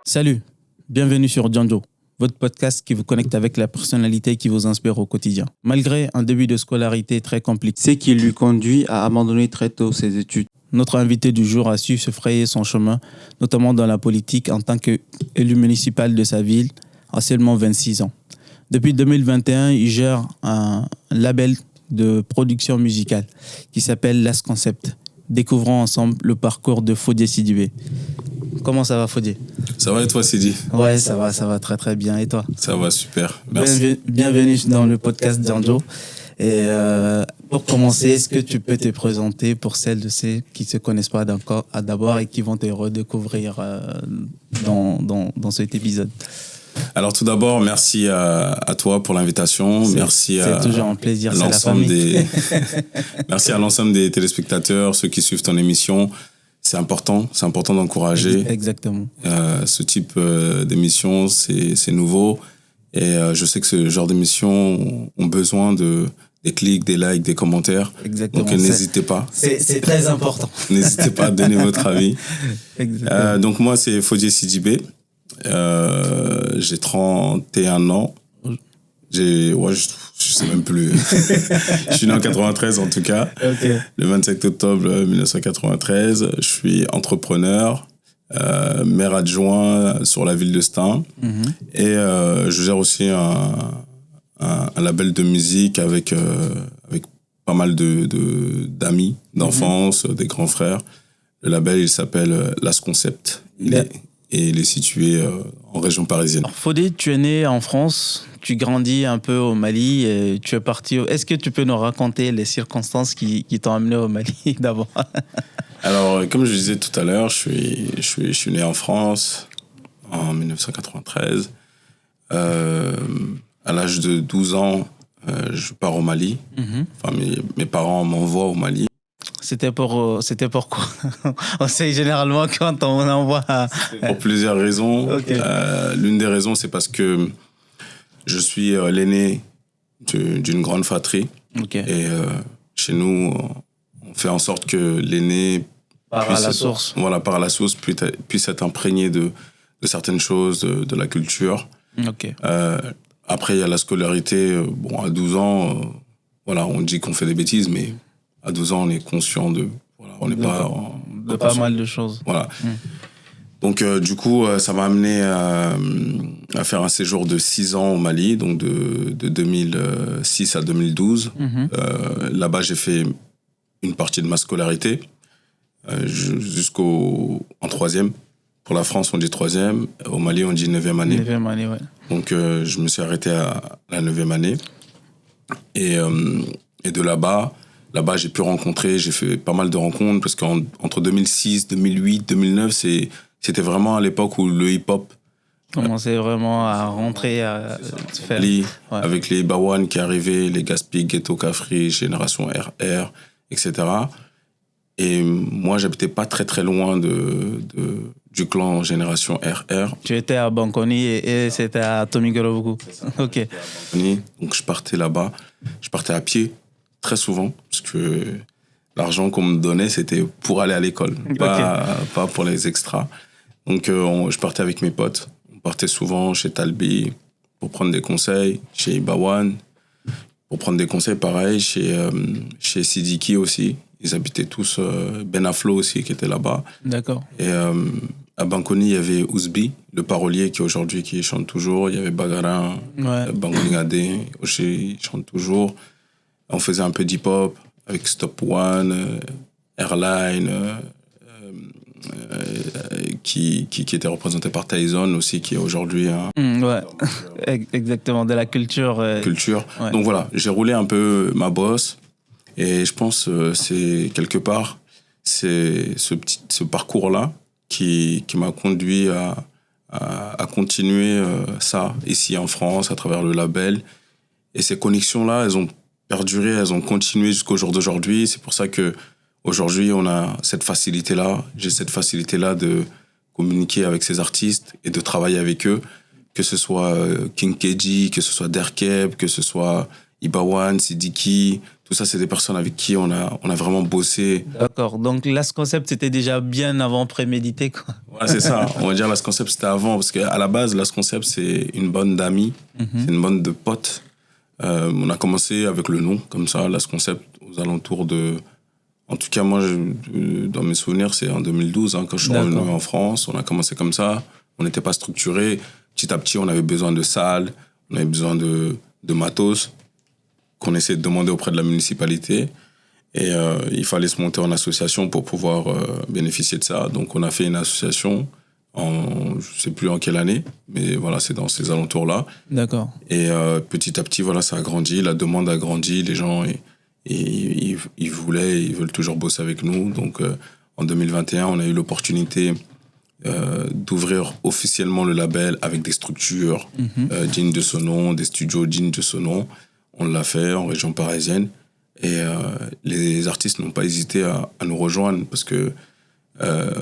Salut, bienvenue sur Django, votre podcast qui vous connecte avec la personnalité qui vous inspire au quotidien. Malgré un début de scolarité très compliqué, Ce qui lui conduit à abandonner très tôt ses études. notre invité du jour a su se frayer son chemin, notamment dans la politique en tant qu'élu municipal de sa ville à seulement 26 ans. Depuis 2021, il gère un label de production musicale qui s'appelle Las Concept. Découvrons ensemble le parcours de Fodé Sidibé. Comment ça va, Fodé? Ça va et toi, Sidi? Ouais, ça va très très bien. Et toi? Ça va super, merci. Bienvenue dans le podcast Django. Et pour commencer, est-ce que tu peux te présenter pour celles de ceux qui ne se connaissent pas d'abord et qui vont te redécouvrir dans cet épisode? Alors tout d'abord, merci à toi pour l'invitation. Merci c'est toujours un plaisir, c'est la l'ensemble famille. Merci à l'ensemble des téléspectateurs, ceux qui suivent ton émission. C'est important d'encourager. Exactement. Ce type d'émission, c'est nouveau. Et je sais que ce genre d'émissions ont besoin des clics, des likes, des commentaires. Exactement. Donc n'hésitez pas. C'est très important. N'hésitez pas à donner votre avis. Exactement. Donc moi, c'est Fodé Sidibé. J'ai 31 ans. Je sais même plus. Je suis né en 93 en tout cas. Okay. Le 27 octobre 1993. Je suis entrepreneur, maire adjoint sur la ville de Stein. Mm-hmm. Et je gère aussi un label de musique avec pas mal d'amis, d'enfance, des grands frères. Le label, il s'appelle Las Concept. Il est situé en région parisienne. Alors, Fodé, tu es né en France, tu grandis un peu au Mali, et tu es parti. Est-ce que tu peux nous raconter les circonstances qui t'ont amené au Mali d'abord? Alors, comme je disais tout à l'heure, je suis né en France en 1993. À l'âge de 12 ans, je pars au Mali. Mm-hmm. Enfin, mes parents m'envoient au Mali. C'était pour quoi? On sait généralement quand on envoie... Pour plusieurs raisons. Okay. L'une des raisons, c'est parce que je suis l'aîné d'une grande fratrie. Okay. Et chez nous, on fait en sorte que l'aîné par la source puisse être imprégné de certaines choses, de la culture. Okay. Après, il y a la scolarité. À 12 ans, on dit qu'on fait des bêtises, mais à 12 ans, on est conscient de pas mal de choses. Voilà. Donc, du coup, ça m'a amené à faire un séjour de 6 ans au Mali, donc de 2006 à 2012. Mm-hmm. Là-bas, j'ai fait une partie de ma scolarité en 3e. Pour la France, on dit 3e. Au Mali, on dit 9e année. 9e année, ouais. Donc, je me suis arrêté à la 9e année. Et de là-bas, j'ai pu j'ai fait pas mal de rencontres parce qu'entre 2006, 2008, 2009, c'était vraiment à l'époque où le hip-hop commençait vraiment à rentrer, à se faire. Avec les Bawan qui arrivaient, les Gaspig, Ghetto Cafri, Génération RR, etc. Et moi, j'habitais pas très très loin du clan Génération RR. Tu étais à Bankoni et c'était à Tomigorobuku. Ok. Donc je partais là-bas. Je partais à pied très souvent parce que l'argent qu'on me donnait, c'était pour aller à l'école, pas pour les extras. Donc je partais avec mes potes. On partait souvent chez Talbi pour prendre des conseils, chez Ibawan pour prendre des conseils, pareil, chez Sidiki aussi. Ils habitaient tous, Ben Aflo aussi qui était là-bas. D'accord. Et à Bankoni, il y avait Ouzbi, le parolier qui chante toujours. Il y avait Bagarin, Bangoni Gade, aussi, il chante toujours. On faisait un peu d'hip-hop avec Stop One, Airline, qui était représenté par Tyson aussi, qui est aujourd'hui exactement, de la culture. Culture. Ouais. Donc voilà, j'ai roulé un peu ma bosse. Et je pense c'est quelque part, c'est ce parcours-là qui m'a conduit à continuer ça ici en France, à travers le label. Et ces connexions-là, elles ont perduré, elles ont continué jusqu'au jour d'aujourd'hui. C'est pour ça qu'aujourd'hui, on a cette facilité-là. J'ai cette facilité-là de communiquer avec ces artistes et de travailler avec eux. Que ce soit King KG, que ce soit Derkeb, que ce soit Ibawan, Sidiki, tout ça, c'est des personnes avec qui on a vraiment bossé. D'accord. Donc, Last Concept, c'était déjà bien avant prémédité, quoi. Ouais, c'est ça. On va dire Last Concept, c'était avant. Parce qu'à la base, Last Concept, c'est une bande d'amis. C'est une bande de potes. On a commencé avec le nom, comme ça, Last Concept, aux alentours de... En tout cas, moi, dans mes souvenirs, c'est en 2012, hein, quand je suis revenu en France. On a commencé comme ça. On n'était pas structuré. Petit à petit, on avait besoin de salles. On avait besoin de matos qu'on essayait de demander auprès de la municipalité. Et il fallait se monter en association pour pouvoir bénéficier de ça. Donc, on a fait une association je ne sais plus en quelle année, mais voilà, c'est dans ces alentours-là. D'accord. Et petit à petit, voilà, ça a grandi. La demande a grandi. Les gens, ils veulent toujours bosser avec nous. Donc, en 2021, on a eu l'opportunité d'ouvrir officiellement le label avec des structures dignes de ce nom, des studios dignes de ce nom. On l'a fait en région parisienne. Et les artistes n'ont pas hésité à nous rejoindre parce que,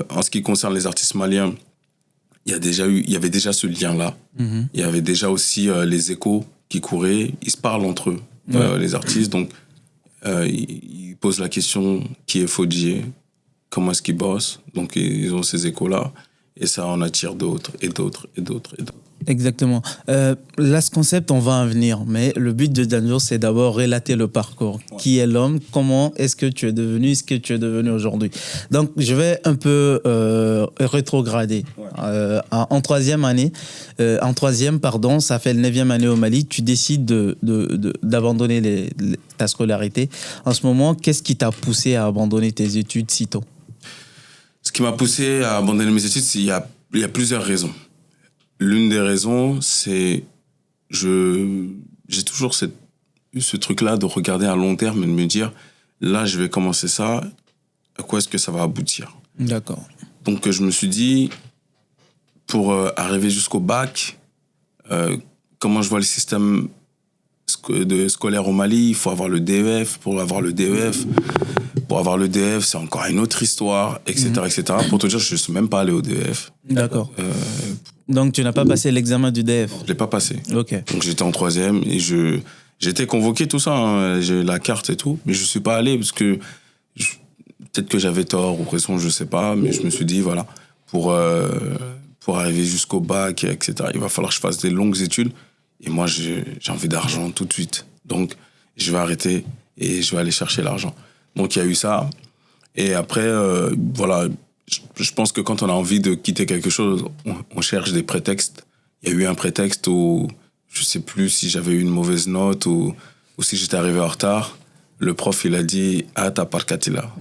en ce qui concerne les artistes maliens, il y avait déjà ce lien-là. Il y avait déjà aussi les échos qui couraient. Ils se parlent entre eux, les artistes. Donc, ils posent la question qui est Fodjié, comment est-ce qu'ils bossent. Donc, ils ont ces échos-là. Et ça en attire d'autres, et d'autres, et d'autres, et d'autres. Exactement. Last Concept, on va en venir, mais le but de Danjo, c'est d'abord relater le parcours. Ouais. Qui est l'homme? Comment est-ce que tu es devenu ce que tu es devenu aujourd'hui? Donc, je vais un peu rétrograder. Ouais. En troisième, ça fait le 9e année au Mali, tu décides d'abandonner ta scolarité. En ce moment, qu'est-ce qui t'a poussé à abandonner tes études si tôt? Ce qui m'a poussé à abandonner mes études, il y a plusieurs raisons. L'une des raisons, c'est j'ai toujours ce truc-là de regarder à long terme et de me dire, là, je vais commencer ça, à quoi est-ce que ça va aboutir? D'accord. Donc, je me suis dit, pour arriver jusqu'au bac, comment je vois le système scolaire au Mali, il faut avoir le DEF. Pour avoir le DEF, c'est encore une autre histoire, etc., etc. Pour te dire, je ne suis même pas allé au DEF. D'accord. Donc, tu n'as pas passé l'examen du DEF? Je ne l'ai pas passé. Ok. Donc, j'étais en 3e et j'étais convoqué, tout ça, hein, j'ai la carte et tout, mais je ne suis pas allé parce que peut-être que j'avais tort ou raison, je ne sais pas, mais je me suis dit, voilà, pour arriver jusqu'au bac, etc., il va falloir que je fasse des longues études. Et moi, j'ai envie d'argent tout de suite. Donc, je vais arrêter et je vais aller chercher l'argent. Donc, il y a eu ça. Et après, voilà, je pense que quand on a envie de quitter quelque chose, on cherche des prétextes. Il y a eu un prétexte où, je ne sais plus si j'avais eu une mauvaise note ou si j'étais arrivé en retard. Le prof, il a dit « Ah, t'as par 4 là ».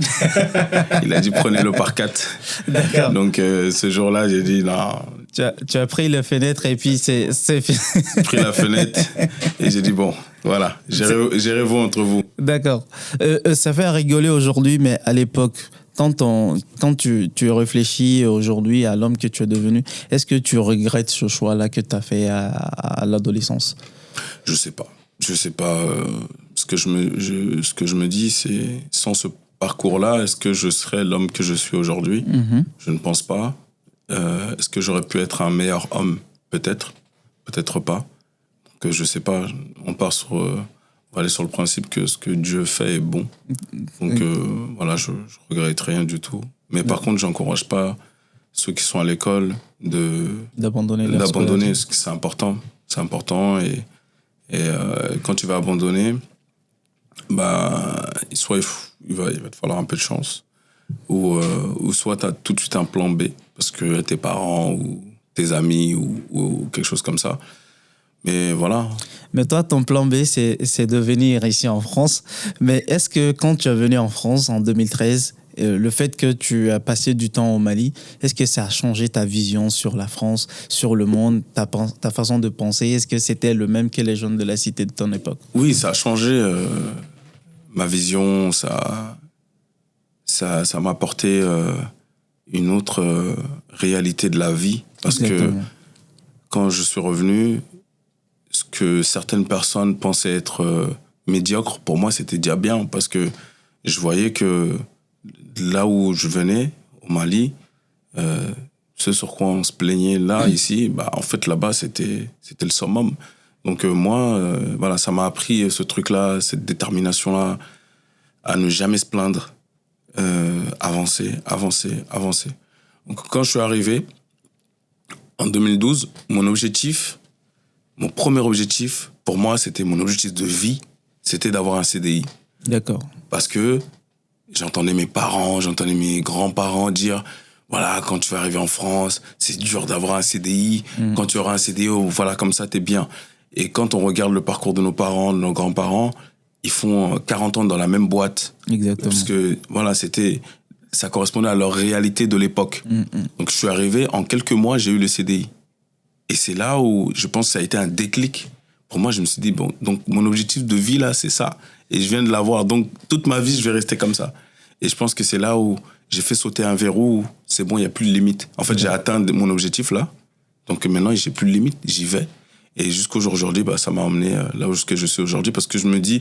Il a dit « Prenez-le par 4 ». D'accord. Donc, ce jour-là, j'ai dit « Non ». Tu as pris la fenêtre et puis c'est fini. J'ai pris la fenêtre et j'ai dit bon, voilà, gérez-vous entre vous. D'accord. Ça fait rigoler aujourd'hui, mais à l'époque, quand tu réfléchis aujourd'hui à l'homme que tu es devenu, est-ce que tu regrettes ce choix-là que tu as fait à l'adolescence? Je sais pas. Ce que je me dis, c'est sans ce parcours-là, est-ce que je serais l'homme que je suis aujourd'hui? Je ne pense pas. Est-ce que j'aurais pu être un meilleur homme? Peut-être pas. Donc, je sais pas. On va aller sur le principe que ce que Dieu fait est bon. Donc voilà, je regrette rien du tout. Mais par contre, j'encourage pas ceux qui sont à l'école d'abandonner, parce que c'est important. C'est important et quand tu vas abandonner, bah soit il va te falloir un peu de chance. Ou soit tu as tout de suite un plan B, parce que tes parents ou tes amis ou quelque chose comme ça. Mais voilà. Mais toi, ton plan B, c'est de venir ici en France. Mais est-ce que quand tu es venu en France en 2013, le fait que tu as passé du temps au Mali, est-ce que ça a changé ta vision sur la France, sur le monde, ta façon de penser? Est-ce que c'était le même que les jeunes de la cité de ton époque? Oui, ça a changé ma vision, ça m'a apporté une autre réalité de la vie. Parce Exactement. Que quand je suis revenu, ce que certaines personnes pensaient être médiocre, pour moi, c'était déjà bien. Parce que je voyais que là où je venais, au Mali, ce sur quoi on se plaignait là, ici, bah, en fait, là-bas, c'était le summum. Donc moi, voilà, ça m'a appris ce truc-là, cette détermination-là, à ne jamais se plaindre, avancer. Donc quand je suis arrivé, en 2012, mon premier objectif, pour moi, c'était mon objectif de vie, c'était d'avoir un CDI. D'accord. Parce que j'entendais mes parents, j'entendais mes grands-parents dire, voilà, quand tu vas arriver en France, c'est dur d'avoir un CDI. Quand tu auras un CDI, voilà, comme ça, t'es bien. Et quand on regarde le parcours de nos parents, de nos grands-parents, ils font 40 ans dans la même boîte. Exactement. Parce que, voilà, ça correspondait à leur réalité de l'époque. Donc, je suis arrivé, en quelques mois, j'ai eu le CDI. Et c'est là où je pense que ça a été un déclic. Pour moi, je me suis dit, bon, donc mon objectif de vie, là, c'est ça. Et je viens de l'avoir. Donc, toute ma vie, je vais rester comme ça. Et je pense que c'est là où j'ai fait sauter un verrou où c'est bon, il n'y a plus de limite. En fait, j'ai atteint mon objectif, là. Donc, maintenant, j'ai plus de limite. J'y vais. Et jusqu'au jour d'aujourd'hui, ça m'a emmené là où je suis aujourd'hui. Parce que je me dis,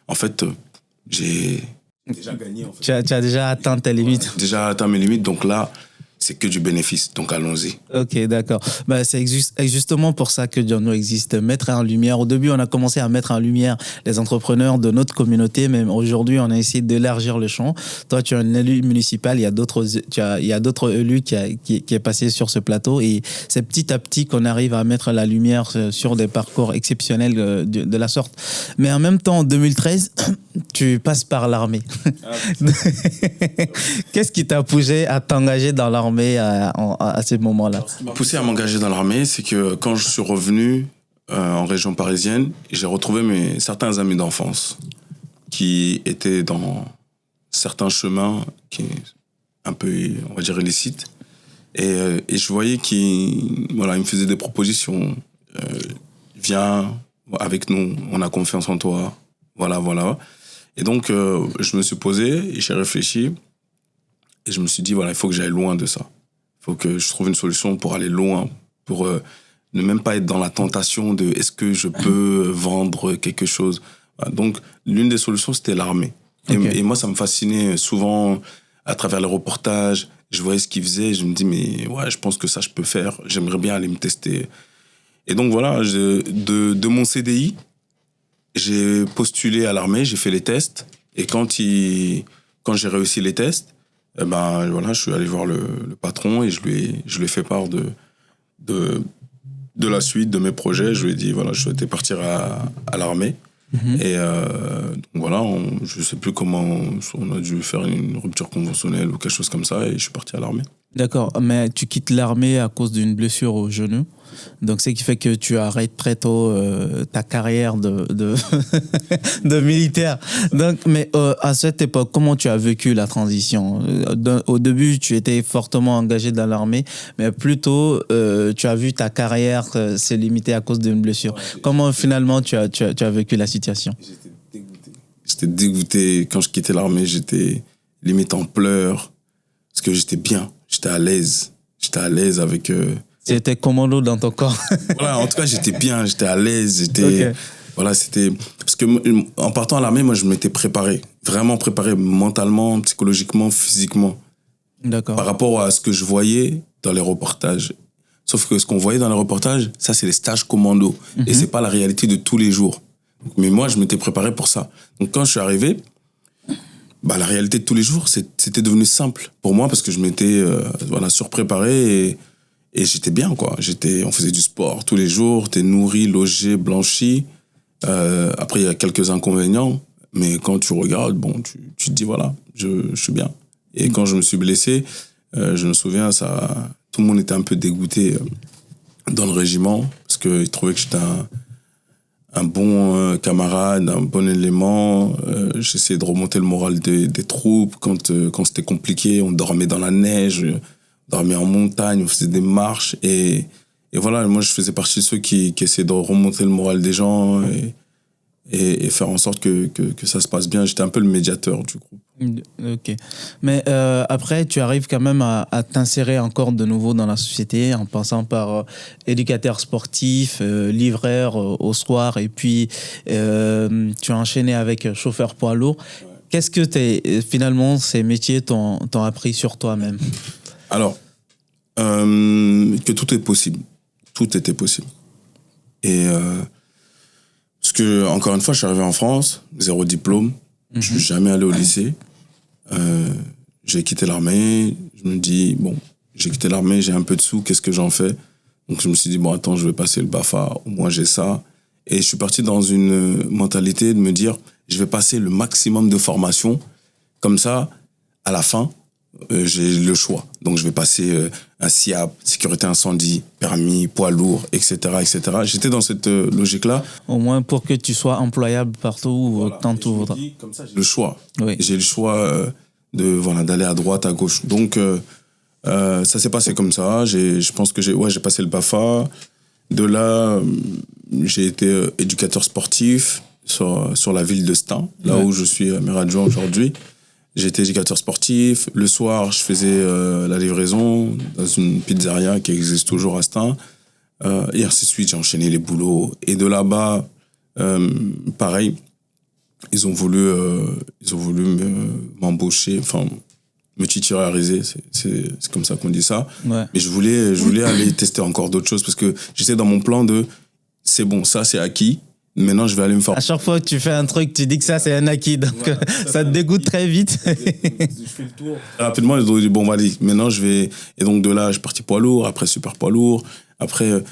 en fait, j'ai déjà gagné. En fait. Tu as déjà atteint tes limites. Déjà atteint mes limites. Donc là, c'est que du bénéfice. Donc allons-y. Ok, d'accord. C'est justement pour ça que Johnno existe. Mettre en lumière. Au début, on a commencé à mettre en lumière les entrepreneurs de notre communauté, mais aujourd'hui, on a essayé d'élargir le champ. Toi, tu es un élu municipal. Il y a d'autres élus qui est passé sur ce plateau, et c'est petit à petit qu'on arrive à mettre la lumière sur des parcours exceptionnels de la sorte. Mais en même temps, en 2013, tu passes par l'armée. Qu'est-ce qui t'a poussé à t'engager dans l'armée à ce moment-là? Ce qui m'a poussé à m'engager dans l'armée, c'est que quand je suis revenu en région parisienne, j'ai retrouvé certains amis d'enfance qui étaient dans certains chemins qui un peu, on va dire, illicites. Et je voyais qu'ils me faisaient des propositions. Viens avec nous, on a confiance en toi. Voilà. Et donc, je me suis posé et j'ai réfléchi. Et je me suis dit, voilà, il faut que j'aille loin de ça. Il faut que je trouve une solution pour aller loin, pour ne même pas être dans la tentation de est-ce que je peux vendre quelque chose. Voilà. Donc, l'une des solutions, c'était l'armée. Okay. Et moi, ça me fascinait souvent à travers les reportages. Je voyais ce qu'ils faisaient. Je me dis, mais ouais, je pense que ça, je peux faire. J'aimerais bien aller me tester. Et donc, voilà, de mon CDI, j'ai postulé à l'armée, j'ai fait les tests. Et quand j'ai réussi les tests, je suis allé voir le patron et je lui ai fait part de la suite de mes projets. Je lui ai dit, voilà, je souhaitais partir à l'armée. Et donc voilà, je ne sais plus comment, on a dû faire une rupture conventionnelle ou quelque chose comme ça, et je suis parti à l'armée. D'accord, mais tu quittes l'armée à cause d'une blessure au genou. Donc, ce qui fait que tu arrêtes très tôt ta carrière de militaire. Donc, mais à cette époque, comment tu as vécu la transition? Au début, tu étais fortement engagé dans l'armée, mais plutôt, tu as vu ta carrière se limiter à cause d'une blessure. Ouais, comment finalement tu as vécu la situation? J'étais dégoûté. Quand je quittais l'armée, j'étais limite en pleurs parce que j'étais bien, j'étais à l'aise. J'étais à l'aise avec... C'était commando dans ton corps. Voilà, en tout cas, j'étais bien, j'étais à l'aise, okay. Voilà, c'était... Parce que en partant à l'armée, moi, je m'étais préparé, vraiment préparé mentalement, psychologiquement, physiquement. D'accord. Par rapport à ce que je voyais dans les reportages. Sauf que ce qu'on voyait dans les reportages, ça, c'est les stages commando. Et c'est pas la réalité de tous les jours. Mais moi, je m'étais préparé pour ça. Donc, quand je suis arrivé, la réalité de tous les jours, c'était devenu simple pour moi parce que je m'étais surpréparé et j'étais bien, quoi. On faisait du sport tous les jours, t'es nourri, logé, blanchi. Après, il y a quelques inconvénients, mais quand tu regardes, tu te dis, voilà, je suis bien. Et quand je me suis blessé, je me souviens, tout le monde était un peu dégoûté dans le régiment parce qu'ils trouvaient que j'étais un bon camarade, un bon élément. J'essayais de remonter le moral des troupes. Quand c'était compliqué, on dormait dans la neige, on dormait en montagne, on faisait des marches. Et voilà, moi, je faisais partie de ceux qui essayaient de remonter le moral des gens et faire en sorte que ça se passe bien. J'étais un peu le médiateur du groupe. Ok. Mais après, tu arrives quand même à t'insérer encore de nouveau dans la société en passant par éducateur sportif, livreur au soir, et puis tu as enchaîné avec chauffeur poids lourd. Ouais. Qu'est-ce que finalement ces métiers t'ont appris sur toi-même? Alors, que tout est possible. Tout était possible. Et Parce que, encore une fois, je suis arrivé en France, 0 diplôme. Je suis jamais allé au lycée. J'ai quitté l'armée. Je me dis, bon, j'ai quitté l'armée, j'ai un peu de sous, qu'est-ce que j'en fais? Donc, je me suis dit, bon, attends, je vais passer le BAFA. Au moins, j'ai ça. Et je suis parti dans une mentalité de me dire, je vais passer le maximum de formation. Comme ça, à la fin, j'ai le choix. Donc, je vais passer un SIAP, sécurité incendie, permis, poids lourd, etc., etc. J'étais dans cette logique-là. Au moins pour que tu sois employable partout, Voilà. tant Et tu je me voudras. dis, comme ça, j'ai le choix. Oui. J'ai le choix d'aller à droite, à gauche. Donc, ça s'est passé comme ça. Je pense que j'ai passé le BAFA. De là, j'ai été éducateur sportif sur la ville de Stein, là où je suis maire adjoint aujourd'hui. J'étais éducateur sportif. Le soir, je faisais la livraison dans une pizzeria qui existe toujours à Stein. Et ainsi de suite, j'ai enchaîné les boulots. Et de là-bas, pareil, ils ont voulu m'embaucher, enfin, me titulariser. C'est comme ça qu'on dit ça. Ouais. Mais je voulais aller tester encore d'autres choses parce que j'étais dans mon plan de c'est bon, ça c'est acquis. Maintenant, je vais aller me À former. chaque fois que tu fais un truc, tu dis que ça, c'est un acquis. Donc, Voilà, ça te dégoûte très vite. Je fais le tour. Rapidement, ils ont dit bon, allez, maintenant je vais. Et donc de là, je suis parti poids lourd, après super poids lourd, après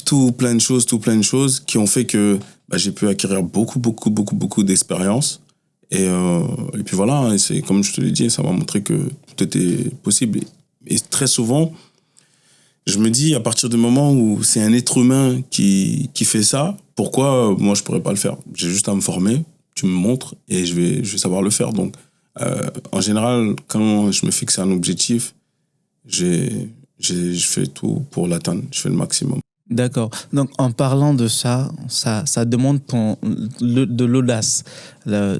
tout plein de choses qui ont fait que j'ai pu acquérir beaucoup d'expérience. Et puis voilà, hein, et c'est comme je te l'ai dit, ça m'a montré que tout était possible. Et très souvent, je me dis, à partir du moment où c'est un être humain qui fait ça, pourquoi moi je pourrais pas le faire? J'ai juste à me former, tu me montres et je vais savoir le faire. Donc, en général, quand je me fixe un objectif, je fais tout pour l'atteindre, je fais le maximum. D'accord. Donc, en parlant de ça, ça demande de l'audace.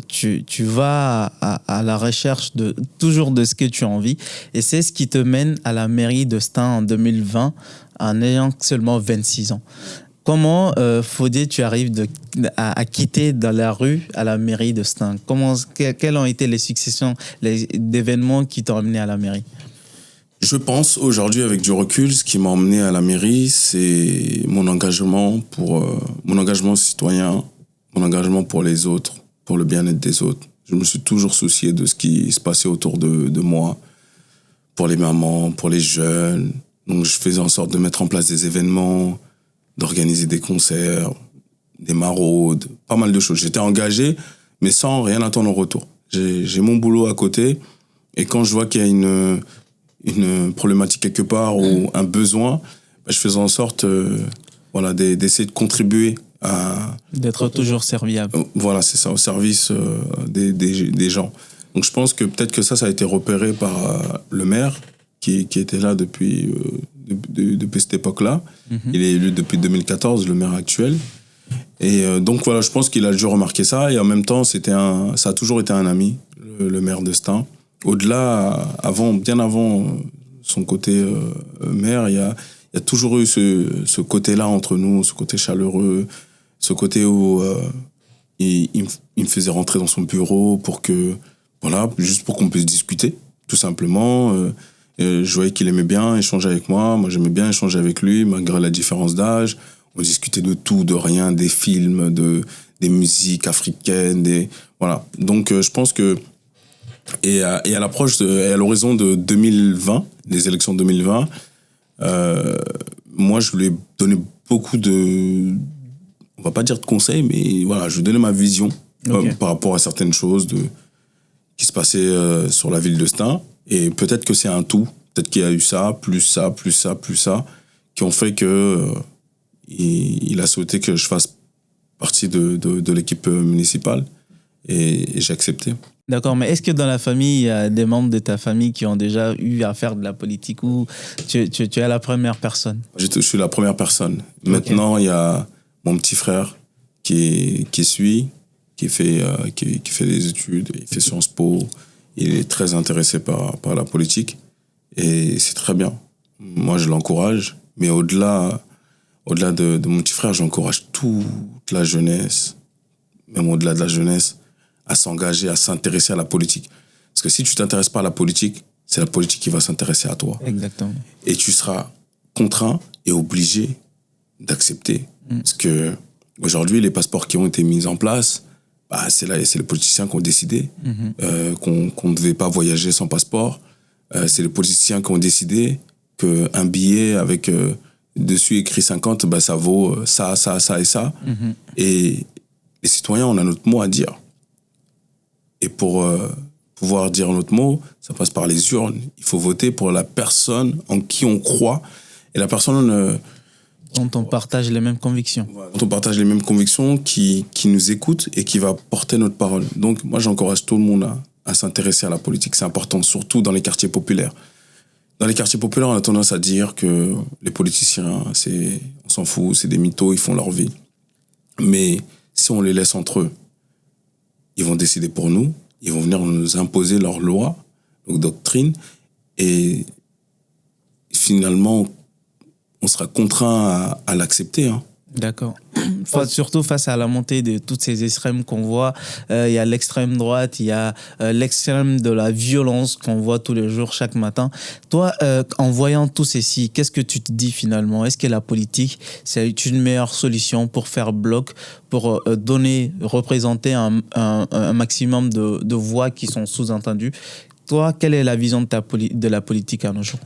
Tu vas à la recherche toujours de ce que tu as envie. Et c'est ce qui te mène à la mairie de Stein en 2020 en ayant seulement 26 ans. Comment, Fodé, tu arrives à quitter dans la rue à la mairie de Stein? Quelles ont été les successions d'événements qui t'ont amené à la mairie? Je pense aujourd'hui, avec du recul, ce qui m'a emmené à la mairie, c'est mon engagement citoyen, mon engagement pour les autres, pour le bien-être des autres. Je me suis toujours soucié de ce qui se passait autour de moi, pour les mamans, pour les jeunes. Donc je faisais en sorte de mettre en place des événements, d'organiser des concerts, des maraudes, pas mal de choses. J'étais engagé, mais sans rien attendre en retour. J'ai mon boulot à côté, et quand je vois qu'il y a une problématique quelque part ou un besoin, je faisais en sorte d'essayer de contribuer à... D'être toujours serviable. Voilà, c'est ça, au service des gens. Donc je pense que peut-être que ça a été repéré par le maire qui était là depuis cette époque-là. Il est élu depuis 2014, le maire actuel. Et donc voilà, je pense qu'il a dû remarquer ça. Et en même temps, ça a toujours été un ami, le maire de Stein. Au-delà, bien avant son côté maire, il y a toujours eu ce côté-là entre nous, ce côté chaleureux, ce côté où il me faisait rentrer dans son bureau juste pour qu'on puisse discuter, tout simplement. Je voyais qu'il aimait bien échanger avec moi. Moi, j'aimais bien échanger avec lui, malgré la différence d'âge. On discutait de tout, de rien, des films, des musiques africaines, voilà. Donc, je pense que et à l'horizon de 2020, les élections de 2020, moi, je lui ai donné beaucoup on va pas dire de conseils, mais voilà, je lui donnais ma vision par rapport à certaines choses qui se passaient sur la ville de Stein. Et peut-être que c'est un tout. Peut-être qu'il y a eu ça, plus ça, qui ont fait que il a souhaité que je fasse partie de l'équipe municipale. Et j'ai accepté. D'accord, mais est-ce que dans la famille, il y a des membres de ta famille qui ont déjà eu à faire de la politique ou tu es la première personne? Je suis la première personne. Maintenant, il y a mon petit frère qui fait des études, il fait Sciences Po. Il est très intéressé par la politique et c'est très bien. Moi, je l'encourage, mais au-delà de mon petit frère, j'encourage toute la jeunesse, même au-delà de la jeunesse, à s'engager, à s'intéresser à la politique. Parce que si tu t'intéresses pas à la politique, c'est la politique qui va s'intéresser à toi. Exactement. Et tu seras contraint et obligé d'accepter. Parce que Aujourd'hui, les passeports qui ont été mis en place, c'est les politiciens qui ont décidé qu'on ne devait pas voyager sans passeport. C'est les politiciens qui ont décidé qu'un billet avec dessus écrit 50, ça vaut ça, ça, ça et ça. Et les citoyens, on a notre mot à dire. Et pour pouvoir dire notre mot, ça passe par les urnes. Il faut voter pour la personne en qui on croit. Et la personne... dont on partage les mêmes convictions. Dont on partage les mêmes convictions, qui nous écoute et qui va porter notre parole. Donc, moi, j'encourage tout le monde à s'intéresser à la politique. C'est important, surtout dans les quartiers populaires. Dans les quartiers populaires, on a tendance à dire que les politiciens, on s'en fout, c'est des mythos, ils font leur vie. Mais si on les laisse entre eux, ils vont décider pour nous, ils vont venir nous imposer leurs lois, leurs doctrines, et finalement, on sera contraint à l'accepter. Hein. D'accord. Surtout face à la montée de toutes ces extrêmes qu'on voit. Il y a l'extrême droite, il y a l'extrême de la violence qu'on voit tous les jours, chaque matin. Toi, en voyant tout ceci, qu'est-ce que tu te dis finalement? Est-ce que la politique, c'est une meilleure solution pour faire bloc, pour représenter un maximum de voix qui sont sous-entendues? Toi, quelle est la vision de la politique à nos jours?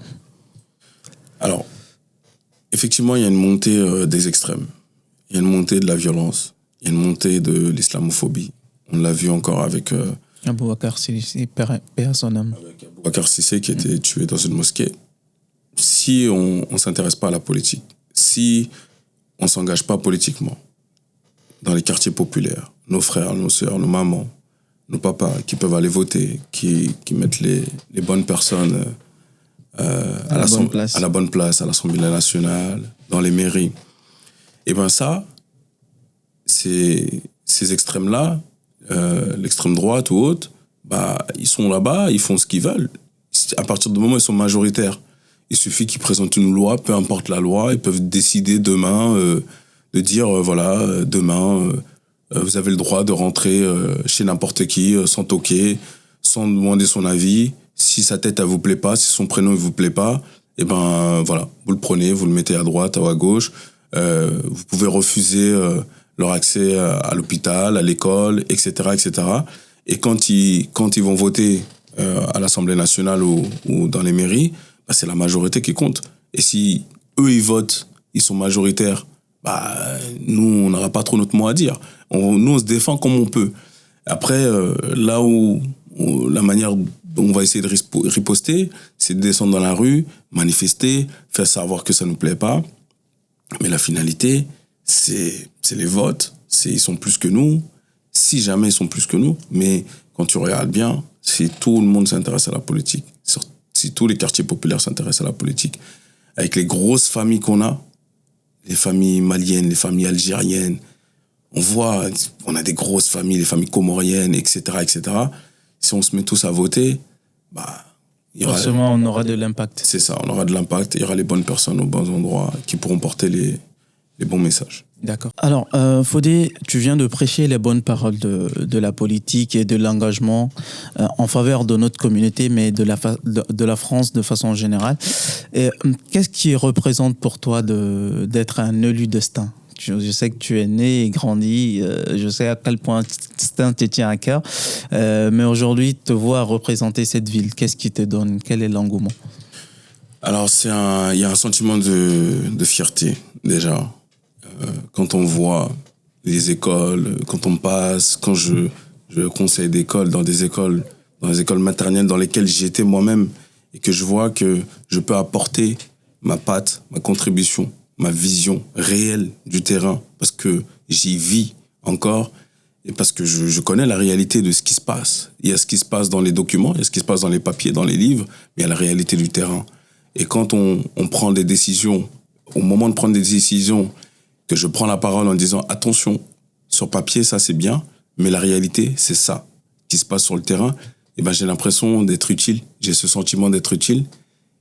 Alors, effectivement, il y a une montée des extrêmes. Il y a une montée de la violence. Il y a une montée de l'islamophobie. On l'a vu encore avec... Aboubacar Cissé, paix à son âme. Avec Aboubacar Cissé qui a été tué dans une mosquée. Si on ne s'intéresse pas à la politique, si on ne s'engage pas politiquement dans les quartiers populaires, nos frères, nos sœurs, nos mamans, nos papas qui peuvent aller voter, qui mettent les bonnes personnes... à la bonne place, à l'Assemblée nationale, dans les mairies. Et bien ça, ces extrêmes-là, l'extrême droite ou autre, ils sont là-bas, ils font ce qu'ils veulent. À partir du moment où ils sont majoritaires, il suffit qu'ils présentent une loi, peu importe la loi, ils peuvent décider demain de dire, demain, vous avez le droit de rentrer chez n'importe qui, sans toquer, sans demander son avis. Si sa tête, elle vous plaît pas, si son prénom, il vous plaît pas, vous le prenez, vous le mettez à droite ou à gauche. Vous pouvez refuser leur accès à l'hôpital, à l'école, etc., etc. Et quand ils vont voter à l'Assemblée nationale ou dans les mairies, c'est la majorité qui compte. Et si eux, ils votent, ils sont majoritaires, nous, on n'aura pas trop notre mot à dire. Nous, on se défend comme on peut. Après, là où la manière dont on va essayer de riposter, c'est de descendre dans la rue, manifester, faire savoir que ça ne nous plaît pas. Mais la finalité, c'est les votes. Ils sont plus que nous. Si jamais ils sont plus que nous. Mais quand tu regardes bien, si tout le monde s'intéresse à la politique, si tous les quartiers populaires s'intéressent à la politique, avec les grosses familles qu'on a, les familles maliennes, les familles algériennes, on a des grosses familles, les familles comoriennes, etc., etc. Si on se met tous à voter, forcément, on aura de l'impact. C'est ça, on aura de l'impact. Il y aura les bonnes personnes aux bons endroits qui pourront porter les bons messages. D'accord. Alors, Fodé, tu viens de prêcher les bonnes paroles de la politique et de l'engagement en faveur de notre communauté, mais de la France de façon générale. Et qu'est-ce qui représente pour toi d'être un élu destin? Je sais que tu es né et grandi, je sais à quel point Destin te tient à cœur, mais aujourd'hui, te voir représenter cette ville, qu'est-ce qui te donne? Quel est l'engouement? Alors, il y a un sentiment de fierté, déjà. Quand on voit les écoles, quand on passe, quand je conseille d'école dans les écoles maternelles dans lesquelles j'étais moi-même, et que je vois que je peux apporter ma patte, ma contribution, ma vision réelle du terrain, parce que j'y vis encore, et parce que je connais la réalité de ce qui se passe. Il y a ce qui se passe dans les documents, il y a ce qui se passe dans les papiers, dans les livres, mais il y a la réalité du terrain. Et quand on prend des décisions, au moment de prendre des décisions, que je prends la parole en disant « Attention, sur papier, ça c'est bien, mais la réalité, c'est ça qui se passe sur le terrain », j'ai l'impression d'être utile, j'ai ce sentiment d'être utile,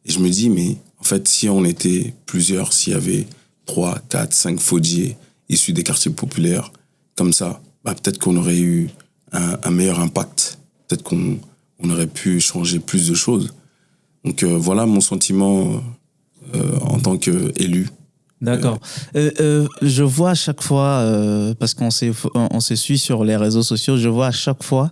et je me dis, mais en fait, si on était plusieurs, s'il y avait 3, 4, 5 Fodiers issus des quartiers populaires, comme ça, peut-être qu'on aurait eu un meilleur impact. Peut-être qu'on aurait pu changer plus de choses. Donc voilà mon sentiment en tant qu'élu. D'accord. Je vois à chaque fois, parce on se suit sur les réseaux sociaux, je vois à chaque fois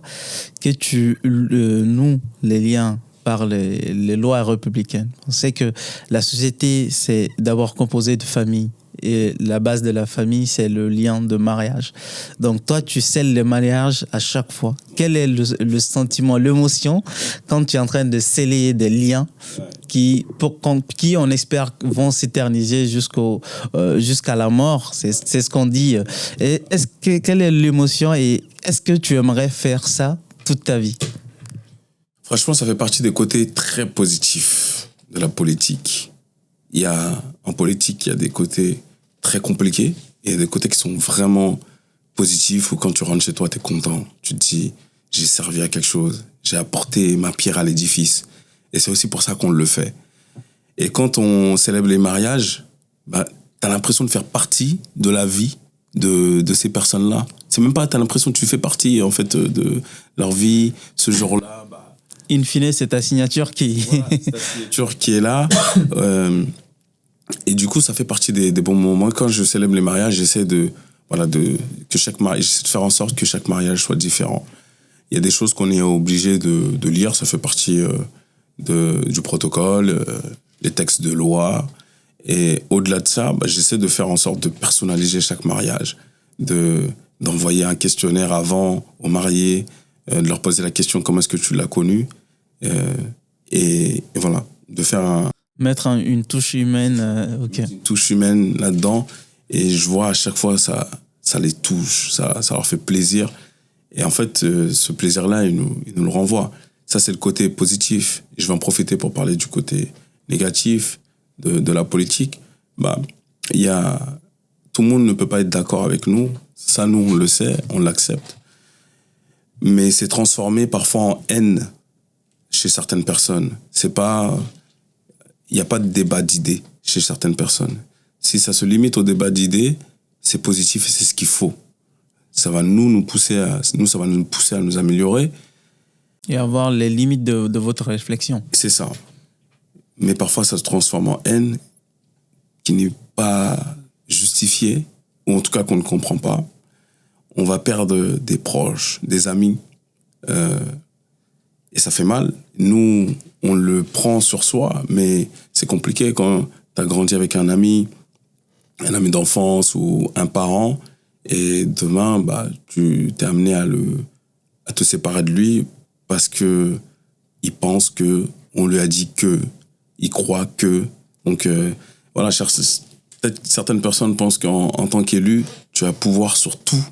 que tu noues les liens par les lois républicaines. On sait que la société, c'est d'abord composée de familles. Et la base de la famille, c'est le lien de mariage. Donc toi, tu scelles le mariage à chaque fois. Quel est le sentiment, l'émotion quand tu es en train de sceller des liens qui on espère vont s'éterniser jusqu'à la mort? C'est ce qu'on dit. Et quelle est l'émotion et est-ce que tu aimerais faire ça toute ta vie? Franchement, ça fait partie des côtés très positifs de la politique. En politique, il y a des côtés très compliqués et il y a des côtés qui sont vraiment positifs où quand tu rentres chez toi, tu es content. Tu te dis, j'ai servi à quelque chose, j'ai apporté ma pierre à l'édifice. Et c'est aussi pour ça qu'on le fait. Et quand on célèbre les mariages, bah, tu as l'impression de faire partie de la vie de ces personnes-là. C'est même pas, tu as l'impression que tu fais partie en fait, de leur vie ce jour-là. Bah, in fine, c'est ta signature qui... Voilà, c'est ta signature qui est là. Et du coup, ça fait partie des bons moments. Quand je célèbre les mariages, j'essaie de faire en sorte que chaque mariage soit différent. Il y a des choses qu'on est obligé de lire, ça fait partie du protocole, les textes de loi. Et au-delà de ça, bah, j'essaie de faire en sorte de personnaliser chaque mariage, d'envoyer un questionnaire avant aux mariés, de leur poser la question comment est-ce que tu l'as connu, et voilà, de faire mettre une touche humaine, ok. Une touche humaine là-dedans, et je vois à chaque fois ça les touche, ça leur fait plaisir, et en fait ce plaisir-là ils nous le renvoient. Ça c'est le côté positif. Je vais en profiter pour parler du côté négatif de la politique. Bah, tout le monde ne peut pas être d'accord avec nous, ça nous on le sait, on l'accepte, mais c'est transformé parfois en haine chez certaines personnes. Il n'y a pas de débat d'idées chez certaines personnes. Si ça se limite au débat d'idées, c'est positif et c'est ce qu'il faut. Ça va nous pousser à nous améliorer. Et avoir les limites de votre réflexion. C'est ça. Mais parfois, ça se transforme en haine qui n'est pas justifiée, ou en tout cas qu'on ne comprend pas. On va perdre des proches, des amis. Et ça fait mal. Nous, on le prend sur soi, mais c'est compliqué quand tu as grandi avec un ami d'enfance ou un parent, et demain, bah, tu t'es amené à te séparer de lui parce que il pense que on lui a dit que, il croit que. Donc voilà, peut-être certaines personnes pensent qu'en tant qu'élu, tu as pouvoir sur tout.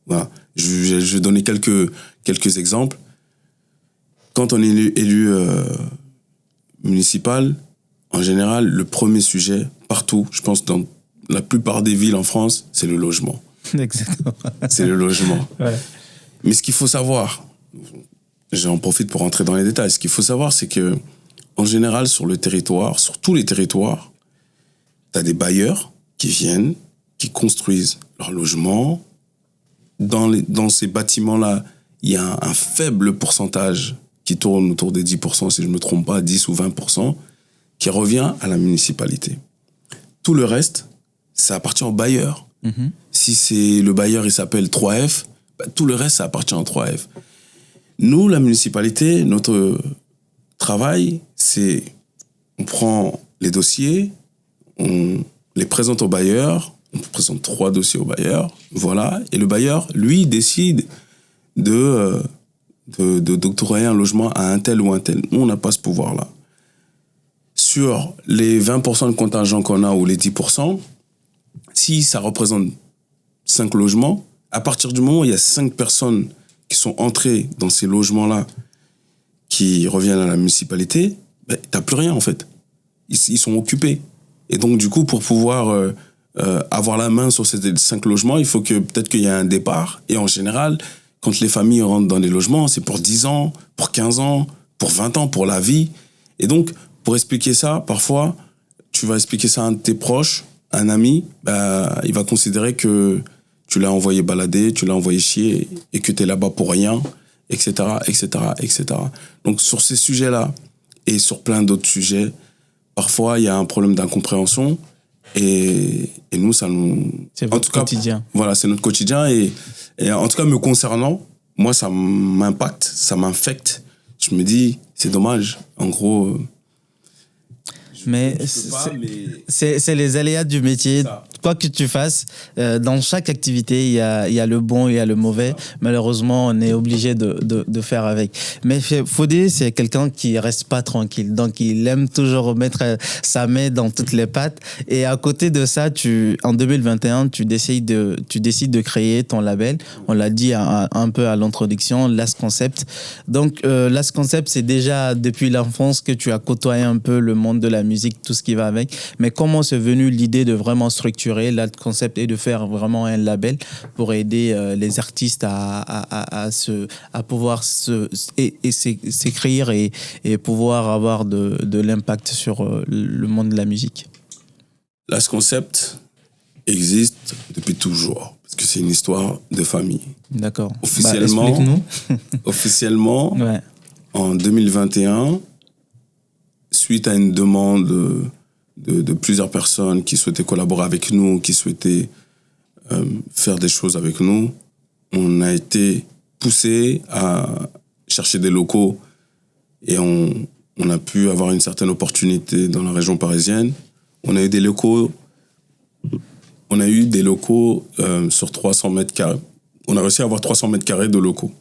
Voilà. Je vais donner quelques exemples. Quand on est élu municipal, en général, le premier sujet, partout, je pense dans la plupart des villes en France, c'est le logement. Exactement. C'est le logement. Ouais. Mais ce qu'il faut savoir, j'en profite pour rentrer dans les détails, ce qu'il faut savoir, c'est que en général, sur tous les territoires, tu as des bailleurs qui viennent, qui construisent leur logement. Dans ces bâtiments-là, il y a un faible pourcentage qui tourne autour des 10%, si je ne me trompe pas, 10 ou 20%, qui revient à la municipalité. Tout le reste, ça appartient au bailleur. Mm-hmm. Si le bailleur il s'appelle 3F, bah, tout le reste, ça appartient au 3F. Nous, la municipalité, notre travail, c'est on prend les dossiers, on les présente au bailleur, on présente 3 dossiers au bailleur, voilà, et le bailleur, lui, décide d'octroyer un logement à un tel ou un tel. Nous, on n'a pas ce pouvoir-là. Sur les 20% de contingent qu'on a ou les 10%, si ça représente 5 logements, à partir du moment où il y a 5 personnes qui sont entrées dans ces logements-là, qui reviennent à la municipalité, ben, t'as plus rien en fait. Ils sont occupés. Et donc du coup, pour pouvoir avoir la main sur ces 5 logements, il faut peut-être qu'il y ait un départ. Et en général, quand les familles rentrent dans les logements, c'est pour 10 ans, pour 15 ans, pour 20 ans, pour la vie. Et donc, pour expliquer ça, parfois, tu vas expliquer ça à un de tes proches, un ami, bah, il va considérer que tu l'as envoyé balader, tu l'as envoyé chier et que tu es là-bas pour rien, etc., etc., etc. Donc, sur ces sujets-là et sur plein d'autres sujets, parfois, il y a un problème d'incompréhension. Et nous, ça nous... C'est votre quotidien. Voilà, c'est notre quotidien. Et en tout cas, me concernant, moi, ça m'impacte, ça m'infecte. Je me dis, c'est dommage. En gros... Mais c'est les aléas du métier. Quoi que tu fasses, dans chaque activité, il y a le bon, il y a le mauvais. Malheureusement, on est obligé de faire avec. Mais Fodé, c'est quelqu'un qui reste pas tranquille. Donc, il aime toujours mettre sa main dans toutes les pattes. Et à côté de ça, en 2021, tu décides de créer ton label. On l'a dit un peu à l'introduction, Last Concept. Donc, Last Concept, c'est déjà depuis l'enfance que tu as côtoyé un peu le monde de la musique, tout ce qui va avec. Mais comment c'est venu l'idée de vraiment structurer Last Concept et de faire vraiment un label pour aider les artistes à pouvoir s'écrire et pouvoir avoir de l'impact sur le monde de la musique? Last Concept existe depuis toujours, parce que c'est une histoire de famille. D'accord. Officiellement, officiellement ouais. En 2021, suite à une demande de plusieurs personnes qui souhaitaient collaborer avec nous, qui souhaitaient faire des choses avec nous, on a été poussé à chercher des locaux et on a pu avoir une certaine opportunité dans la région parisienne. On a eu des locaux sur 300 mètres carrés. On a réussi à avoir 300 mètres carrés de locaux.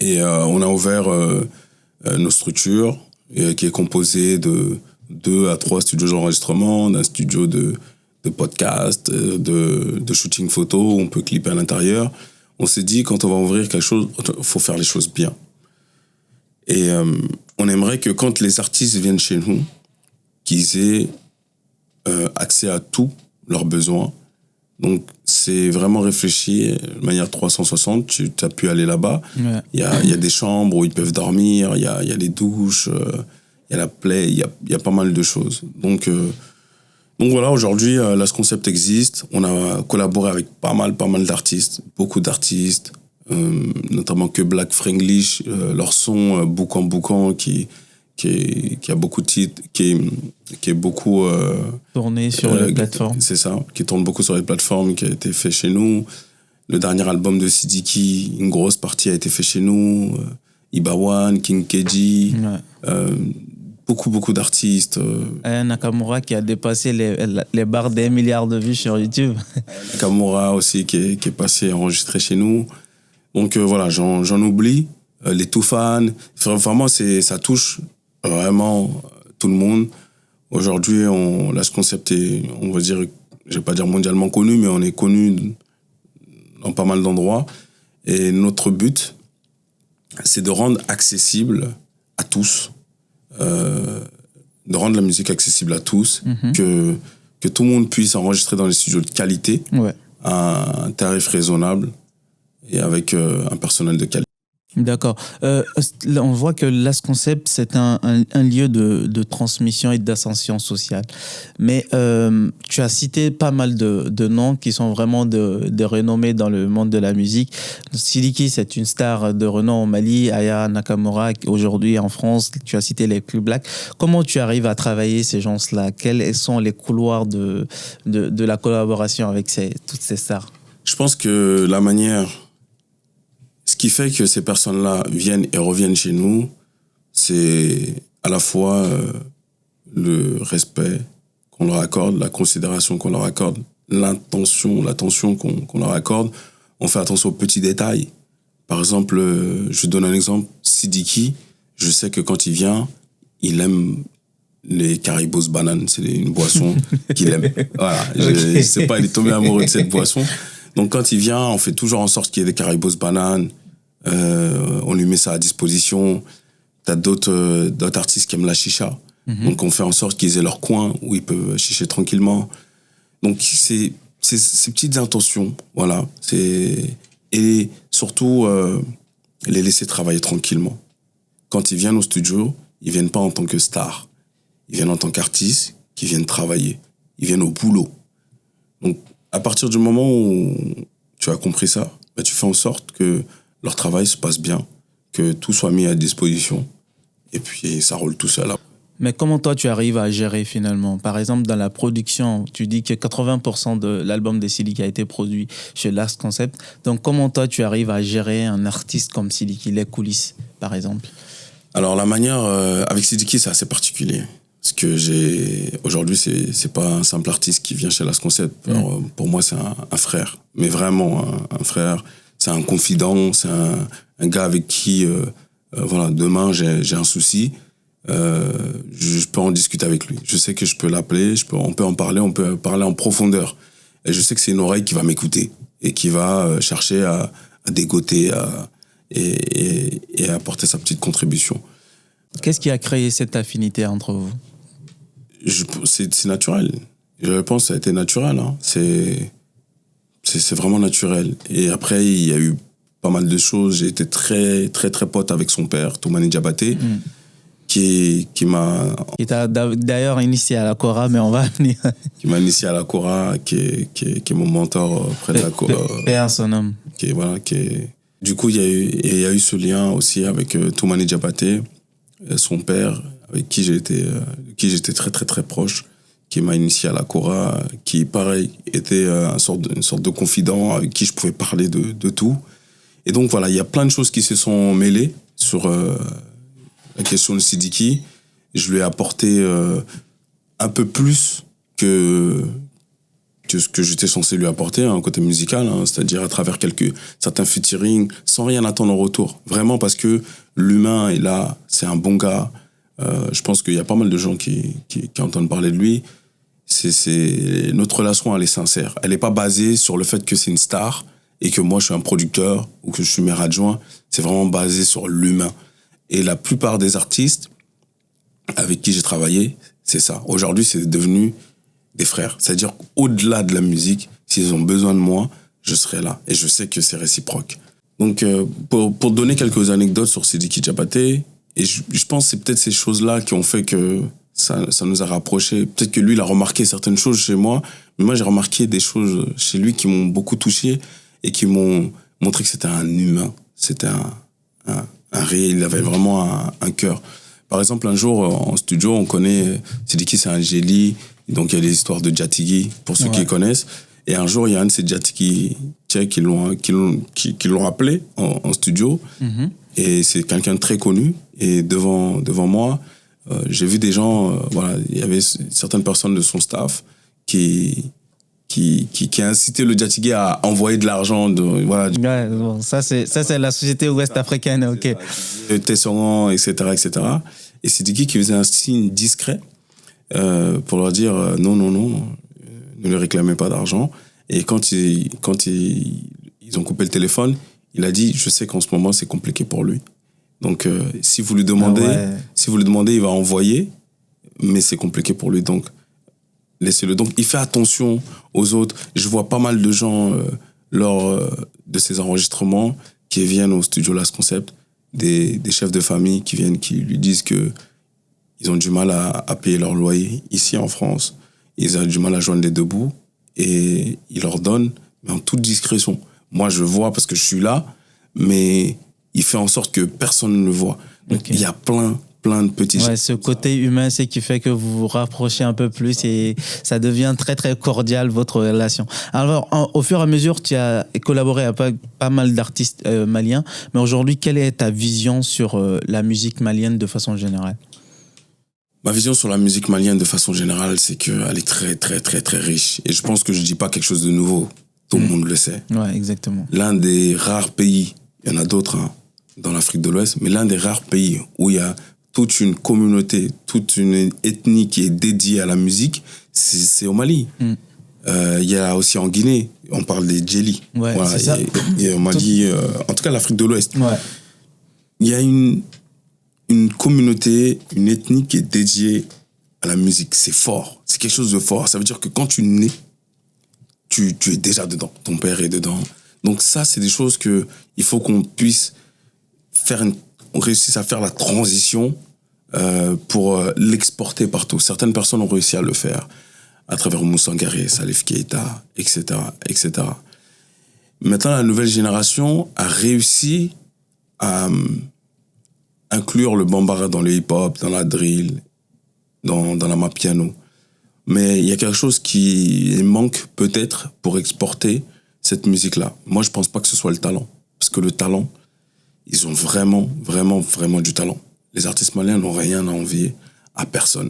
Et on a ouvert nos structures, qui est composée de 2 à 3 studios d'enregistrement, d'un studio de podcast, de shooting photo, où on peut clipper à l'intérieur. On s'est dit, quand on va ouvrir quelque chose, il faut faire les choses bien. Et on aimerait que quand les artistes viennent chez nous, qu'ils aient accès à tous leurs besoins. Donc, c'est vraiment réfléchi de manière 360. Tu as pu aller là-bas. Ouais. Il y a des chambres où ils peuvent dormir, il y a des douches, il y a la play, il y a pas mal de choses. Donc voilà, aujourd'hui, Last Concept existe. On a collaboré avec pas mal d'artistes, beaucoup d'artistes, notamment que Black Franglish, leur son Boucan qui a beaucoup de titres, qui est beaucoup tourné sur les plateformes. C'est ça, qui tourne beaucoup sur les plateformes, qui a été fait chez nous. Le dernier album de Sidiki, une grosse partie a été fait chez nous. Ibawan, King Keji, beaucoup d'artistes. Nakamura qui a dépassé les barres d'1 milliard de vues sur YouTube. Nakamura aussi qui est passé enregistré chez nous. Donc voilà, j'en oublie. Les Toufan, vraiment ça touche vraiment tout le monde. Aujourd'hui, Last Concept est, on va dire, je vais pas dire mondialement connu, mais on est connu dans pas mal d'endroits. Et notre but, c'est de rendre accessible à tous, de rendre la musique accessible à tous, que tout le monde puisse enregistrer dans les studios de qualité, à un tarif raisonnable et avec un personnel de qualité. D'accord. On voit que Last Concept, c'est un lieu de transmission et d'ascension sociale. Mais tu as cité pas mal de noms qui sont vraiment de renommée dans le monde de la musique. Sidiki, c'est une star de renom au Mali. Aya Nakamura, aujourd'hui en France. Tu as cité les Plus Black. Comment tu arrives à travailler ces gens-là? Quels sont les couloirs de la collaboration avec toutes ces stars? Je pense que la manière... Ce qui fait que ces personnes-là viennent et reviennent chez nous, c'est à la fois le respect qu'on leur accorde, la considération qu'on leur accorde, l'attention qu'on leur accorde. On fait attention aux petits détails. Par exemple, je donne un exemple, Sidiki, je sais que quand il vient, il aime les Caribous bananes. C'est une boisson qu'il aime. Voilà, je sais pas, il est tombé amoureux de cette boisson. Donc quand il vient, on fait toujours en sorte qu'il y ait des Caribous bananes. On lui met ça à disposition. T'as d'autres artistes qui aiment la chicha. Donc on fait en sorte qu'ils aient leur coin où ils peuvent chicher tranquillement. Donc c'est ces petites intentions, voilà. Et surtout les laisser travailler tranquillement. Quand ils viennent au studio, ils viennent pas en tant que stars. Ils viennent en tant qu'artistes qui viennent travailler. Ils viennent au boulot. Donc à partir du moment où tu as compris ça, bah, tu fais en sorte que leur travail se passe bien, que tout soit mis à disposition, et puis ça roule tout seul. Mais comment toi, tu arrives à gérer finalement? Par exemple, dans la production, tu dis que 80% de l'album de Sidiki a été produit chez Last Concept. Donc, comment toi, tu arrives à gérer un artiste comme Sidiki, les coulisses, par exemple? Alors, la manière avec Sidiki, c'est assez particulier. Parce que aujourd'hui, c'est pas un simple artiste qui vient chez Last Concept. Alors, pour moi, c'est un frère. Mais vraiment, un frère. C'est un confident. C'est un gars avec qui, voilà, demain, j'ai un souci. Je peux en discuter avec lui. Je sais que je peux l'appeler, on peut en parler, on peut parler en profondeur. Et je sais que c'est une oreille qui va m'écouter et qui va chercher à dégoter et à apporter sa petite contribution. Qu'est-ce qui a créé cette affinité entre vous? C'est naturel. Je pense que ça a été naturel. Hein. C'est vraiment naturel. Et après, il y a eu pas mal de choses. J'ai été très, très, très pote avec son père, Toumani Diabaté. Qui m'a... Qui t'a d'ailleurs initié à la Kora, mais on va venir. Qui m'a initié à la Kora, qui est mon mentor auprès de la Kora. Père son homme. Du coup, il y a eu ce lien aussi avec Toumani Diabaté, son père, avec qui j'étais très, très, très proche, qui m'a initié à la Kora, qui, pareil, était une sorte de confident avec qui je pouvais parler de tout. Et donc, voilà, il y a plein de choses qui se sont mêlées sur... la question de Sidiki, je lui ai apporté un peu plus que ce que j'étais censé lui apporter, un côté musical, hein, c'est-à-dire à travers certains featuring, sans rien attendre en retour. Vraiment parce que l'humain est là, c'est un bon gars. Je pense qu'il y a pas mal de gens qui entendent parler de lui. Notre relation, elle est sincère. Elle n'est pas basée sur le fait que c'est une star et que moi, je suis un producteur ou que je suis maire adjoint. C'est vraiment basé sur l'humain. Et la plupart des artistes avec qui j'ai travaillé, c'est ça. Aujourd'hui, c'est devenu des frères. C'est-à-dire qu'au-delà de la musique, s'ils ont besoin de moi, je serai là. Et je sais que c'est réciproque. Donc, pour donner quelques anecdotes sur Sidiki Diabaté, et je pense que c'est peut-être ces choses-là qui ont fait que ça nous a rapprochés. Peut-être que lui, il a remarqué certaines choses chez moi, mais moi, j'ai remarqué des choses chez lui qui m'ont beaucoup touché et qui m'ont montré que c'était un humain. C'était un réel, il avait vraiment un cœur. Par exemple, un jour, en studio, on connaît Sidiki, c'est un génie, donc il y a les histoires de Djatigi, pour ceux qui connaissent. Et un jour, il y a un de ces Djatigi qui l'ont appelé en studio. Et c'est quelqu'un de très connu. Et devant moi, j'ai vu des gens, voilà, il y avait certaines personnes de son staff qui a incité le Djatigi à envoyer de l'argent. Voilà. Ouais, bon, ça, c'est la société ouest-africaine, ok. Tessoran, etc., etc. Et Sidiki qui faisait un signe discret pour leur dire non, ne lui réclamez pas d'argent. Et quand ils ont coupé le téléphone, il a dit, je sais qu'en ce moment, c'est compliqué pour lui. Donc, si vous lui demandez, il va envoyer, mais c'est compliqué pour lui. Donc, laissez-le. Donc, il fait attention aux autres. Je vois pas mal de gens lors de ces enregistrements qui viennent au studio Last Concept, des chefs de famille qui viennent, qui lui disent que ils ont du mal à payer leur loyer ici en France. Ils ont du mal à joindre les deux bouts et il leur donne, mais en toute discrétion. Moi, je vois parce que je suis là, mais il fait en sorte que personne ne le voit. Donc, il y a plein de petits gestes. Ouais, ce côté humain, c'est qui fait que vous vous rapprochez un peu plus et ça devient très, très cordial, votre relation. Alors, au fur et à mesure, tu as collaboré avec pas mal d'artistes maliens, mais aujourd'hui, quelle est ta vision sur la musique malienne de façon générale? Ma vision sur la musique malienne de façon générale, c'est qu'elle est très, très, très, très riche. Et je pense que je ne dis pas quelque chose de nouveau. Tout le monde le sait. Ouais, exactement. L'un des rares pays, il y en a d'autres dans l'Afrique de l'Ouest, mais l'un des rares pays où il y a toute une communauté, toute une ethnie qui est dédiée à la musique, c'est au Mali. Il y a aussi en Guinée, on parle des Djeli. Ouais, voilà, c'est ça. Et au Mali, en tout cas l'Afrique de l'Ouest. Ouais. Il y a une communauté, une ethnie qui est dédiée à la musique. C'est fort, c'est quelque chose de fort. Ça veut dire que quand tu nais, tu es déjà dedans. Ton père est dedans. Donc ça, c'est des choses que il faut qu'on puisse on réussisse à faire la transition pour l'exporter partout. Certaines personnes ont réussi à le faire à travers Moussa Garé, Salif Keita, etc., etc. Maintenant, la nouvelle génération a réussi à inclure le bambara dans le hip-hop, dans la drill, dans la Mapiano. Mais il y a quelque chose qui manque peut-être pour exporter cette musique-là. Moi, je pense pas que ce soit le talent. Parce que le talent, ils ont vraiment, vraiment, vraiment du talent. Les artistes maliens n'ont rien à envier à personne.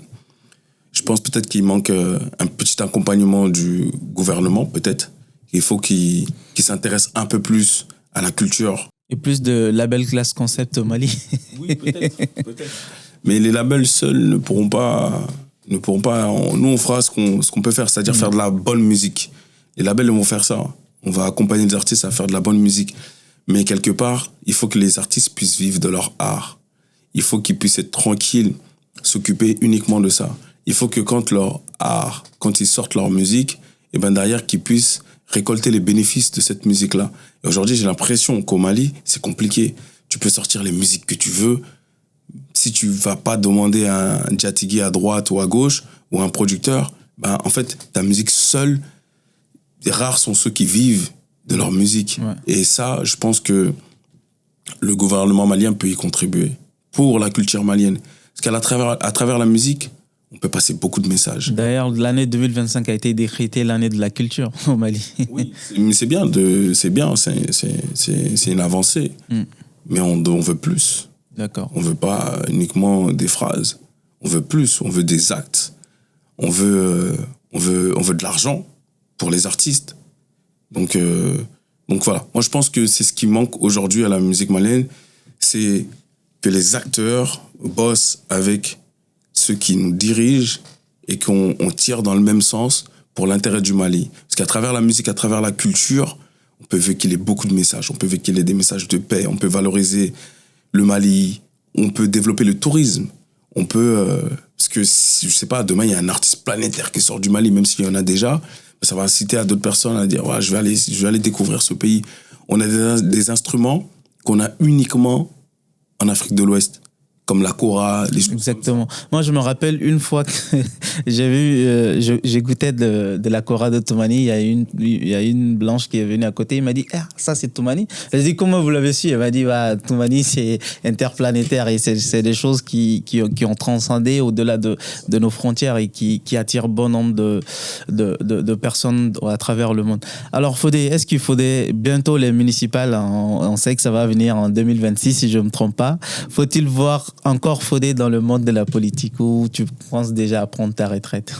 Je pense peut-être qu'il manque un petit accompagnement du gouvernement, peut-être. Il faut qu'il s'intéresse un peu plus à la culture. Et plus de label classe concept au Mali. Oui, peut-être. Mais les labels seuls ne pourront pas. Nous, on fera ce qu'on peut faire, c'est-à-dire faire de la bonne musique. Les labels vont faire ça. On va accompagner les artistes à faire de la bonne musique. Mais quelque part, il faut que les artistes puissent vivre de leur art. Il faut qu'ils puissent être tranquilles, s'occuper uniquement de ça. Il faut que quand ils sortent leur musique, et ben derrière, qu'ils puissent récolter les bénéfices de cette musique-là. Et aujourd'hui, j'ai l'impression qu'au Mali, c'est compliqué. Tu peux sortir les musiques que tu veux. Si tu vas pas demander un Djatigui à droite ou à gauche, ou un producteur, ben, en fait, ta musique seule, rares sont ceux qui vivent de leur musique. Ouais. Et ça, je pense que le gouvernement malien peut y contribuer pour la culture malienne. Parce qu'à travers la musique, on peut passer beaucoup de messages. D'ailleurs, l'année 2025 a été décrétée l'année de la culture au Mali. Oui, mais c'est bien, c'est une avancée. Mais on veut plus. D'accord. On veut pas uniquement des phrases. On veut plus, on veut des actes. On veut de l'argent pour les artistes. Donc voilà. Moi, je pense que c'est ce qui manque aujourd'hui à la musique malienne, c'est que les acteurs bossent avec ceux qui nous dirigent et qu'on tire dans le même sens pour l'intérêt du Mali. Parce qu'à travers la musique, à travers la culture, on peut véhiculer beaucoup de messages. On peut véhiculer des messages de paix. On peut valoriser le Mali. On peut développer le tourisme. On peut... parce que, je sais pas, demain, il y a un artiste planétaire qui sort du Mali, même s'il y en a déjà, ça va inciter à d'autres personnes à dire ouais, je vais aller découvrir ce pays. On a des instruments qu'on a uniquement en Afrique de l'Ouest, comme la kora, les choses. Exactement. Moi, je me rappelle une fois que j'ai goûté de la kora de Toumani. Il y a une blanche qui est venue à côté. Il m'a dit, ça, c'est Toumani. J'ai dit, comment vous l'avez su? Elle m'a dit, Toumani, c'est interplanétaire et c'est des choses qui ont transcendé au-delà de nos frontières et qui attirent bon nombre de personnes à travers le monde. Alors, Fodé, est-ce qu'il faudrait bientôt les municipales, on sait que ça va venir en 2026, si je ne me trompe pas. Faut-il voir encore Fodé dans le monde de la politique ou tu penses déjà à prendre ta retraite?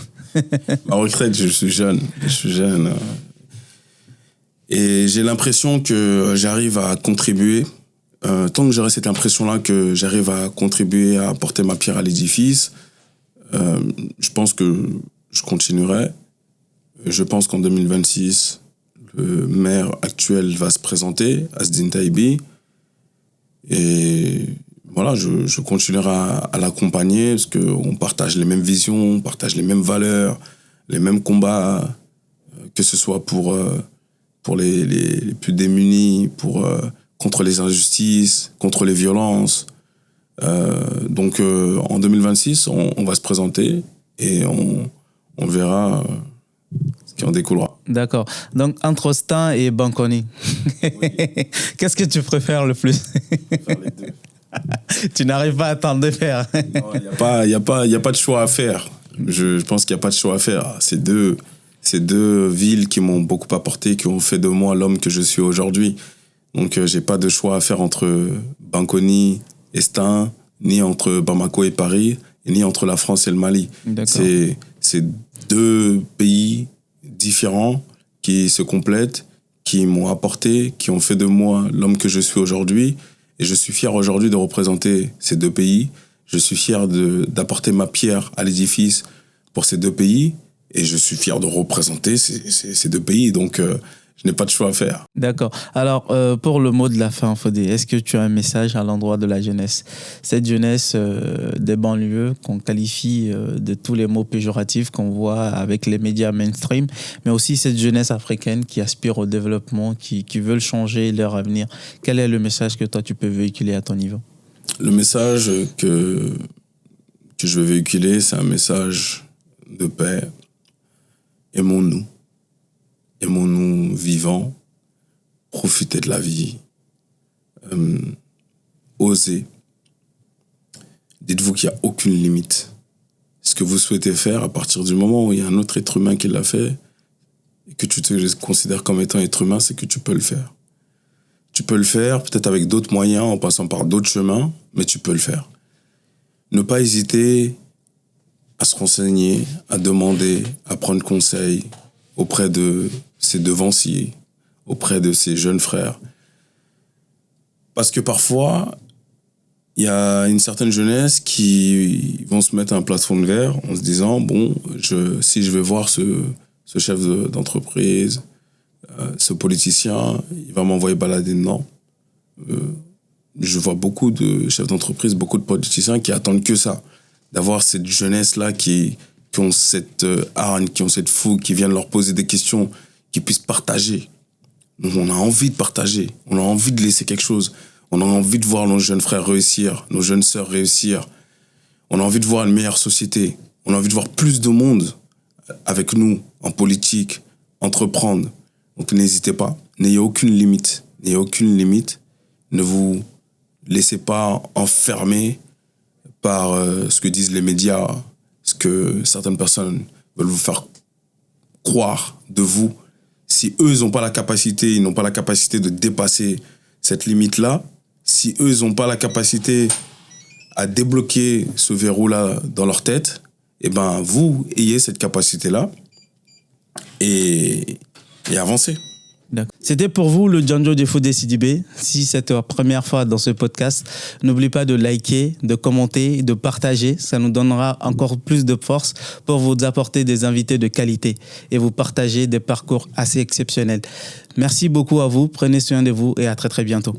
Ma retraite, je suis jeune. Et j'ai l'impression que j'arrive à contribuer. Tant que j'aurai cette impression-là que j'arrive à contribuer à apporter ma pierre à l'édifice, je pense que je continuerai. Je pense qu'en 2026, le maire actuel va se présenter, Asdine Taibi. Et voilà, je continuerai à l'accompagner parce qu'on partage les mêmes visions, on partage les mêmes valeurs, les mêmes combats, que ce soit pour les plus démunis, contre les injustices, contre les violences. Donc en 2026, on va se présenter et on verra ce qui en découlera. D'accord. Donc entre Stan et Banconi, oui. Qu'est-ce que tu préfères le plus? Faire les deux. Tu n'arrives pas à t'en défaire. Non, il y a pas de choix à faire. Je pense qu'il n'y a pas de choix à faire. Ces deux villes qui m'ont beaucoup apporté, qui ont fait de moi l'homme que je suis aujourd'hui. Donc, j'ai pas de choix à faire entre Banconi et Stan, ni entre Bamako et Paris, ni entre la France et le Mali. C'est deux pays différents qui se complètent, qui m'ont apporté, qui ont fait de moi l'homme que je suis aujourd'hui. Et je suis fier aujourd'hui de représenter ces deux pays. Je suis fier d'apporter ma pierre à l'édifice pour ces deux pays. Et je suis fier de représenter ces deux pays. Donc, je n'ai pas de choix à faire. D'accord. Alors, pour le mot de la fin, Fodé, est-ce que tu as un message à l'endroit de la jeunesse? Cette jeunesse des banlieues qu'on qualifie de tous les mots péjoratifs qu'on voit avec les médias mainstream, mais aussi cette jeunesse africaine qui aspire au développement, qui veulent changer leur avenir. Quel est le message que toi, tu peux véhiculer à ton niveau? Le message que je veux véhiculer, c'est un message de paix. Aimons-nous. Aimons-nous vivants, profitez de la vie, osez. Dites-vous qu'il n'y a aucune limite ce que vous souhaitez faire à partir du moment où il y a un autre être humain qui l'a fait et que tu te considères comme étant être humain, c'est que tu peux le faire. Tu peux le faire peut-être avec d'autres moyens, en passant par d'autres chemins, mais tu peux le faire. Ne pas hésiter à se renseigner, à demander, à prendre conseil auprès de ses devanciers, auprès de ses jeunes frères. Parce que parfois, il y a une certaine jeunesse qui vont se mettre un plafond de verre en se disant, bon, si je vais voir ce chef d'entreprise, ce politicien, il va m'envoyer balader dedans. Je vois beaucoup de chefs d'entreprise, beaucoup de politiciens qui attendent que ça, d'avoir cette jeunesse-là qui ont cette hargne, qui ont cette fougue, qui viennent leur poser des questions, qui puissent partager. Donc on a envie de partager, on a envie de laisser quelque chose, on a envie de voir nos jeunes frères réussir, nos jeunes sœurs réussir, on a envie de voir une meilleure société, on a envie de voir plus de monde avec nous, en politique, entreprendre. Donc n'hésitez pas, n'ayez aucune limite, ne vous laissez pas enfermer par ce que disent les médias, ce que certaines personnes veulent vous faire croire de vous. Si eux, ils n'ont pas la capacité de dépasser cette limite-là, si eux, ils n'ont pas la capacité à débloquer ce verrou-là dans leur tête, eh ben, vous ayez cette capacité-là et avancez. C'était pour vous le Djanjo de Fodé Sidibé. Si c'est ta première fois dans ce podcast, n'oublie pas de liker, de commenter, de partager. Ça nous donnera encore plus de force pour vous apporter des invités de qualité et vous partager des parcours assez exceptionnels. Merci beaucoup à vous. Prenez soin de vous et à très très bientôt.